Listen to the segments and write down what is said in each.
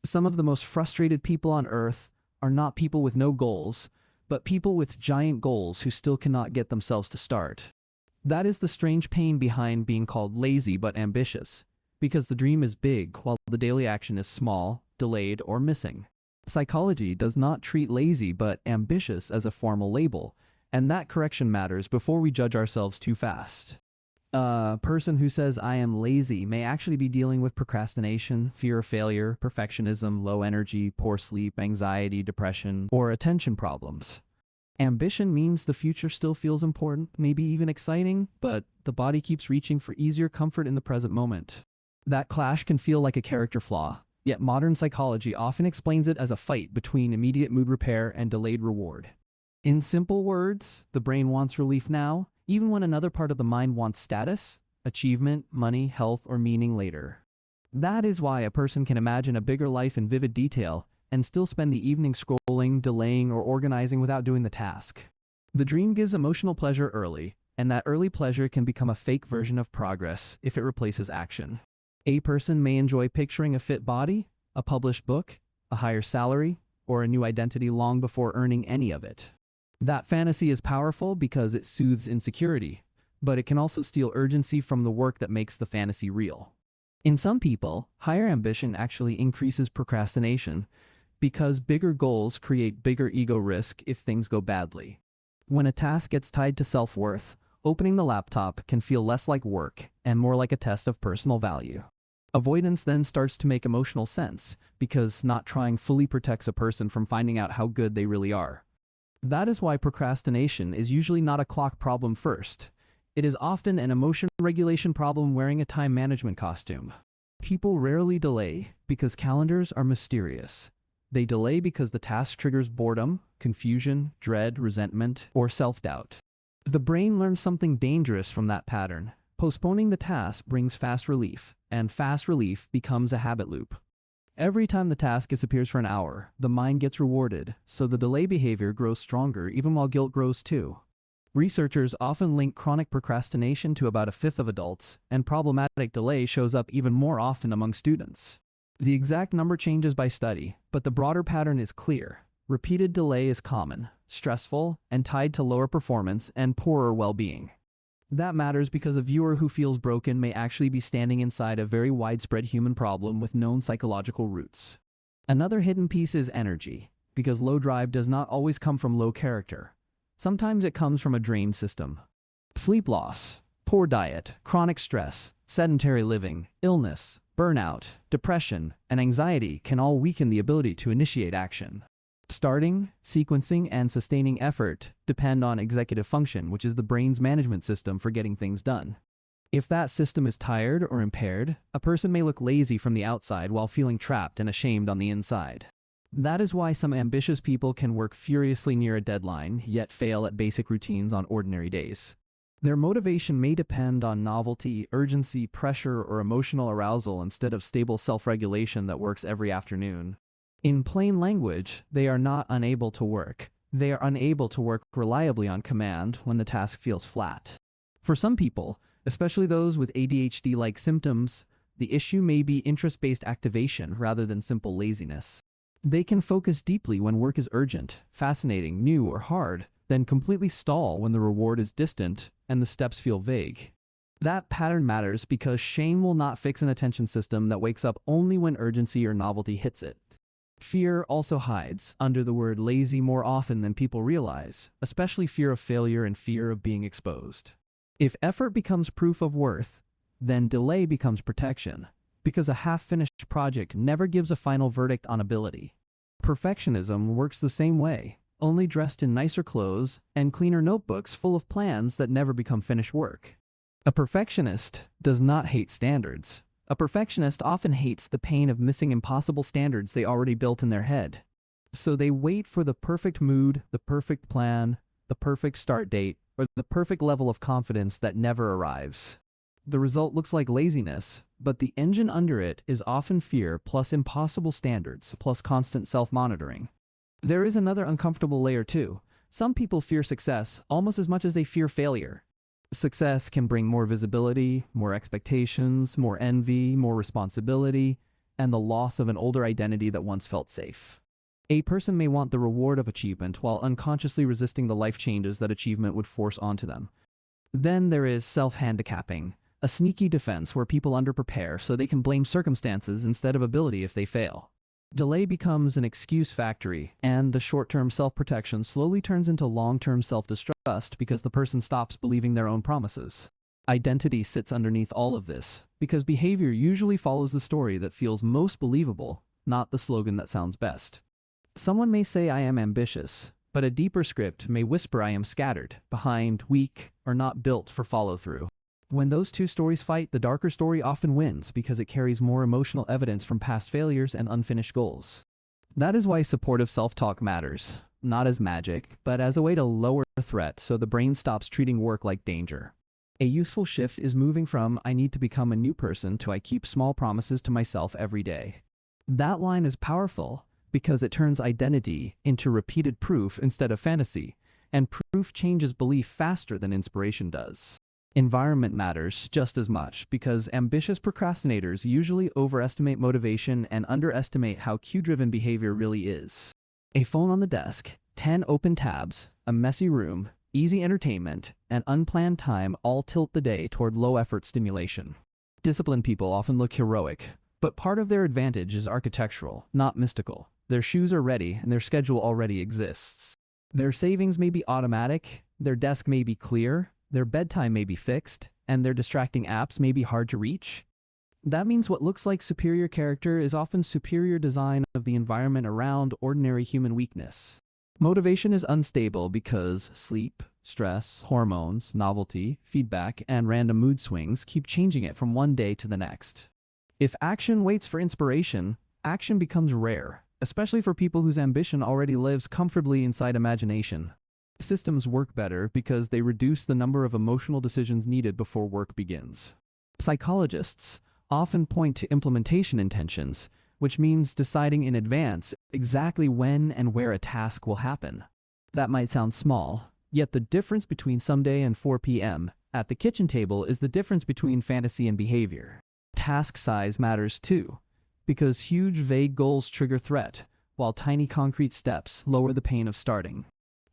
Some of the most frustrated people on earth are not people with no goals, but people with giant goals who still cannot get themselves to start. That is the strange pain behind being called lazy but ambitious, because the dream is big while the daily action is small, delayed, or missing. Psychology does not treat lazy but ambitious as a formal label, and that correction matters before we judge ourselves too fast. A person who says I am lazy may actually be dealing with procrastination, fear of failure, perfectionism, low energy, poor sleep, anxiety, depression, or attention problems. Ambition means the future still feels important, maybe even exciting, but the body keeps reaching for easier comfort in the present moment. That clash can feel like a character flaw, yet modern psychology often explains it as a fight between immediate mood repair and delayed reward. In simple words, the brain wants relief now, even when another part of the mind wants status, achievement, money, health, or meaning later. That is why a person can imagine a bigger life in vivid detail and still spend the evening scrolling, delaying, or organizing without doing the task. The dream gives emotional pleasure early, and that early pleasure can become a fake version of progress if it replaces action. A person may enjoy picturing a fit body, a published book, a higher salary, or a new identity long before earning any of it. That fantasy is powerful because it soothes insecurity, but it can also steal urgency from the work that makes the fantasy real. In some people, higher ambition actually increases procrastination because bigger goals create bigger ego risk if things go badly. When a task gets tied to self-worth, opening the laptop can feel less like work and more like a test of personal value. Avoidance then starts to make emotional sense because not trying fully protects a person from finding out how good they really are. That is why procrastination is usually not a clock problem first. It is often an emotion regulation problem wearing a time management costume. People rarely delay because calendars are mysterious. They delay because the task triggers boredom, confusion, dread, resentment, or self-doubt. The brain learns something dangerous from that pattern. Postponing the task brings fast relief, and fast relief becomes a habit loop. Every time the task disappears for an hour, the mind gets rewarded, so the delay behavior grows stronger even while guilt grows too. Researchers often link chronic procrastination to about a fifth of adults, and problematic delay shows up even more often among students. The exact number changes by study, but the broader pattern is clear. Repeated delay is common, stressful, and tied to lower performance and poorer well-being. That matters because a viewer who feels broken may actually be standing inside a very widespread human problem with known psychological roots. Another hidden piece is energy, because low drive does not always come from low character. Sometimes it comes from a drained system. Sleep loss, poor diet, chronic stress, sedentary living, illness, burnout, depression, and anxiety can all weaken the ability to initiate action. Starting, sequencing, and sustaining effort depend on executive function, which is the brain's management system for getting things done. If that system is tired or impaired, a person may look lazy from the outside while feeling trapped and ashamed on the inside. That is why some ambitious people can work furiously near a deadline, yet fail at basic routines on ordinary days. Their motivation may depend on novelty, urgency, pressure, or emotional arousal instead of stable self-regulation that works every afternoon. In plain language, they are not unable to work. They are unable to work reliably on command when the task feels flat. For some people, especially those with ADHD-like symptoms, the issue may be interest-based activation rather than simple laziness. They can focus deeply when work is urgent, fascinating, new, or hard, then completely stall when the reward is distant and the steps feel vague. That pattern matters because shame will not fix an attention system that wakes up only when urgency or novelty hits it. Fear also hides under the word lazy more often than people realize, especially fear of failure and fear of being exposed. If effort becomes proof of worth, then delay becomes protection, because a half-finished project never gives a final verdict on ability. Perfectionism works the same way, only dressed in nicer clothes and cleaner notebooks full of plans that never become finished work. A perfectionist does not hate standards. A perfectionist often hates the pain of missing impossible standards they already built in their head. So they wait for the perfect mood, the perfect plan, the perfect start date, or the perfect level of confidence that never arrives. The result looks like laziness, but the engine under it is often fear plus impossible standards plus constant self-monitoring. There is another uncomfortable layer too. Some people fear success almost as much as they fear failure. Success can bring more visibility, more expectations, more envy, more responsibility, and the loss of an older identity that once felt safe. A person may want the reward of achievement while unconsciously resisting the life changes that achievement would force onto them. Then there is self-handicapping, a sneaky defense where people underprepare so they can blame circumstances instead of ability if they fail. Delay becomes an excuse factory, and the short-term self-protection slowly turns into long-term self-distrust because the person stops believing their own promises. Identity sits underneath all of this, because behavior usually follows the story that feels most believable, not the slogan that sounds best. Someone may say I am ambitious, but a deeper script may whisper I am scattered, behind, weak, or not built for follow-through. When those two stories fight, the darker story often wins because it carries more emotional evidence from past failures and unfinished goals. That is why supportive self-talk matters, not as magic, but as a way to lower the threat so the brain stops treating work like danger. A useful shift is moving from I need to become a new person to I keep small promises to myself every day. That line is powerful because it turns identity into repeated proof instead of fantasy, and proof changes belief faster than inspiration does. Environment matters just as much because ambitious procrastinators usually overestimate motivation and underestimate how cue-driven behavior really is. A phone on the desk, 10 open tabs, a messy room, easy entertainment, and unplanned time all tilt the day toward low-effort stimulation. Disciplined people often look heroic, but part of their advantage is architectural, not mystical. Their shoes are ready and their schedule already exists. Their savings may be automatic, their desk may be clear, their bedtime may be fixed, and their distracting apps may be hard to reach. That means what looks like superior character is often superior design of the environment around ordinary human weakness. Motivation is unstable because sleep, stress, hormones, novelty, feedback, and random mood swings keep changing it from one day to the next. If action waits for inspiration, action becomes rare, especially for people whose ambition already lives comfortably inside imagination. Systems work better because they reduce the number of emotional decisions needed before work begins. Psychologists often point to implementation intentions, which means deciding in advance exactly when and where a task will happen. That might sound small, yet the difference between someday and 4 p.m. at the kitchen table is the difference between fantasy and behavior. Task size matters too, because huge vague goals trigger threat, while tiny concrete steps lower the pain of starting.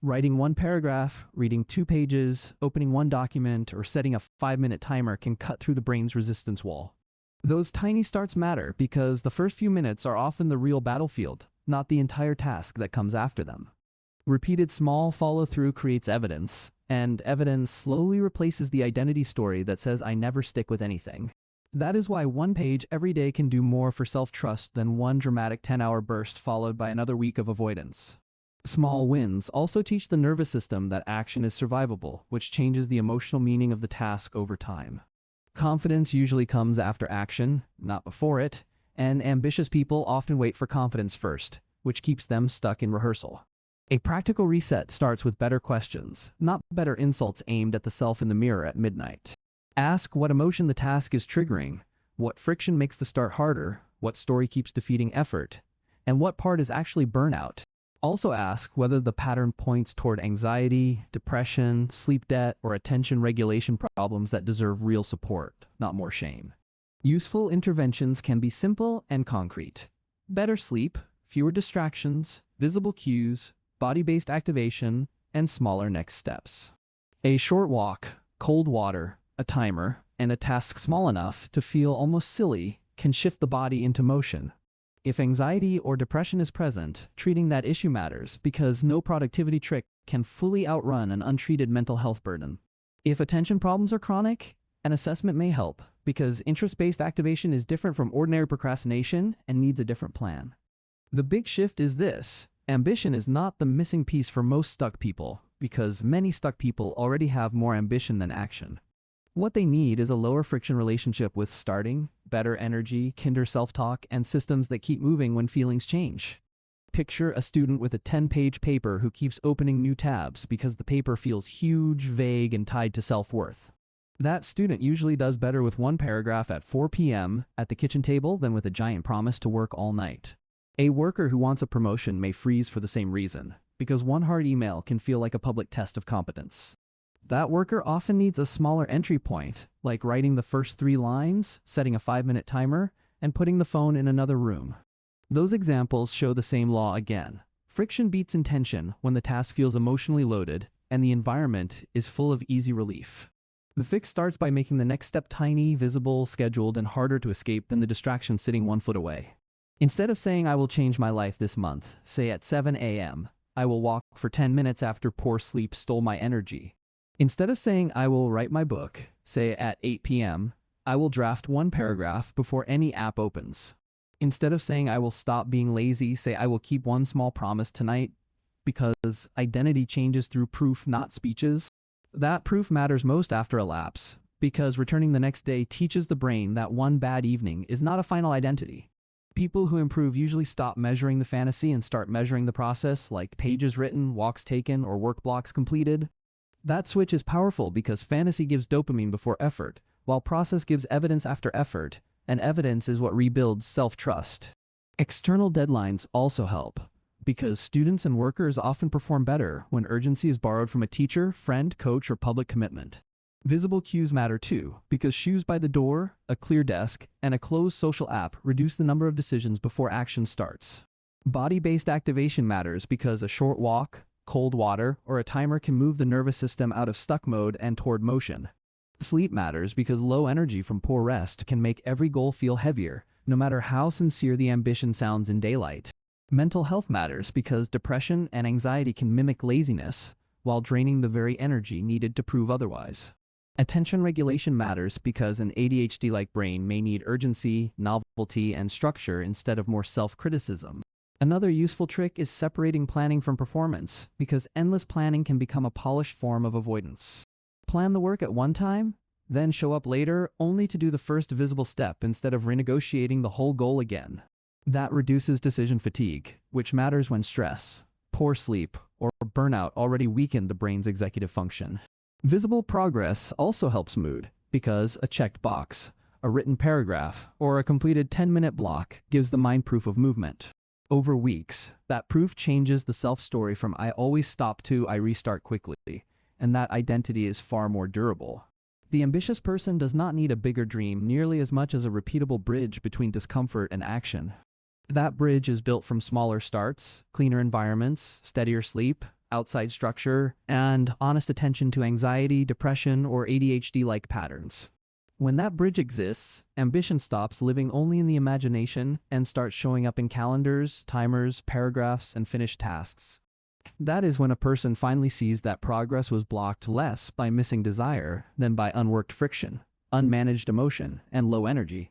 Writing one paragraph, reading 2 pages, opening one document, or setting a 5-minute timer can cut through the brain's resistance wall. Those tiny starts matter because the first few minutes are often the real battlefield, not the entire task that comes after them. Repeated small follow-through creates evidence, and evidence slowly replaces the identity story that says I never stick with anything. That is why one page every day can do more for self-trust than one dramatic 10-hour burst followed by another week of avoidance. Small wins also teach the nervous system that action is survivable, which changes the emotional meaning of the task over time. Confidence usually comes after action, not before it, and ambitious people often wait for confidence first, which keeps them stuck in rehearsal. A practical reset starts with better questions, not better insults aimed at the self in the mirror at midnight. Ask what emotion the task is triggering, what friction makes the start harder, what story keeps defeating effort, and what part is actually burnout. Also ask whether the pattern points toward anxiety, depression, sleep debt, or attention regulation problems that deserve real support, not more shame. Useful interventions can be simple and concrete. Better sleep, fewer distractions, visible cues, body-based activation, and smaller next steps. A short walk, cold water, a timer, and a task small enough to feel almost silly can shift the body into motion. If anxiety or depression is present, treating that issue matters because no productivity trick can fully outrun an untreated mental health burden. If attention problems are chronic, an assessment may help because interest-based activation is different from ordinary procrastination and needs a different plan. The big shift is this: ambition is not the missing piece for most stuck people because many stuck people already have more ambition than action. What they need is a lower friction relationship with starting, better energy, kinder self-talk, and systems that keep moving when feelings change. Picture a student with a 10-page paper who keeps opening new tabs because the paper feels huge, vague, and tied to self-worth. That student usually does better with one paragraph at 4 p.m. at the kitchen table than with a giant promise to work all night. A worker who wants a promotion may freeze for the same reason, because one hard email can feel like a public test of competence. That worker often needs a smaller entry point, like writing the first 3 lines, setting a 5-minute timer, and putting the phone in another room. Those examples show the same law again. Friction beats intention when the task feels emotionally loaded and the environment is full of easy relief. The fix starts by making the next step tiny, visible, scheduled, and harder to escape than the distraction sitting 1 foot away. Instead of saying I will change my life this month, say at 7 a.m., I will walk for 10 minutes after poor sleep stole my energy. Instead of saying I will write my book, say at 8 p.m., I will draft 1 paragraph before any app opens. Instead of saying I will stop being lazy, say I will keep 1 small promise tonight, because identity changes through proof, not speeches. That proof matters most after a lapse, because returning the next day teaches the brain that 1 bad evening is not a final identity. People who improve usually stop measuring the fantasy and start measuring the process, like pages written, walks taken, or work blocks completed. That switch is powerful because fantasy gives dopamine before effort, while process gives evidence after effort, and evidence is what rebuilds self-trust. External deadlines also help, because students and workers often perform better when urgency is borrowed from a teacher, friend, coach, or public commitment. Visible cues matter too, because shoes by the door, a clear desk, and a closed social app reduce the number of decisions before action starts. Body-based activation matters because a short walk, cold water, or a timer can move the nervous system out of stuck mode and toward motion. Sleep matters because low energy from poor rest can make every goal feel heavier, no matter how sincere the ambition sounds in daylight. Mental health matters because depression and anxiety can mimic laziness, while draining the very energy needed to prove otherwise. Attention regulation matters because an ADHD-like brain may need urgency, novelty, and structure instead of more self-criticism. Another useful trick is separating planning from performance, because endless planning can become a polished form of avoidance. Plan the work at one time, then show up later only to do the first visible step instead of renegotiating the whole goal again. That reduces decision fatigue, which matters when stress, poor sleep, or burnout already weaken the brain's executive function. Visible progress also helps mood, because a checked box, a written paragraph, or a completed 10-minute block gives the mind proof of movement. Over weeks, that proof changes the self-story from I always stop to I restart quickly, and that identity is far more durable. The ambitious person does not need a bigger dream nearly as much as a repeatable bridge between discomfort and action. That bridge is built from smaller starts, cleaner environments, steadier sleep, outside structure, and honest attention to anxiety, depression, or ADHD-like patterns. When that bridge exists, ambition stops living only in the imagination and starts showing up in calendars, timers, paragraphs, and finished tasks. That is when a person finally sees that progress was blocked less by missing desire than by unworked friction, unmanaged emotion, and low energy.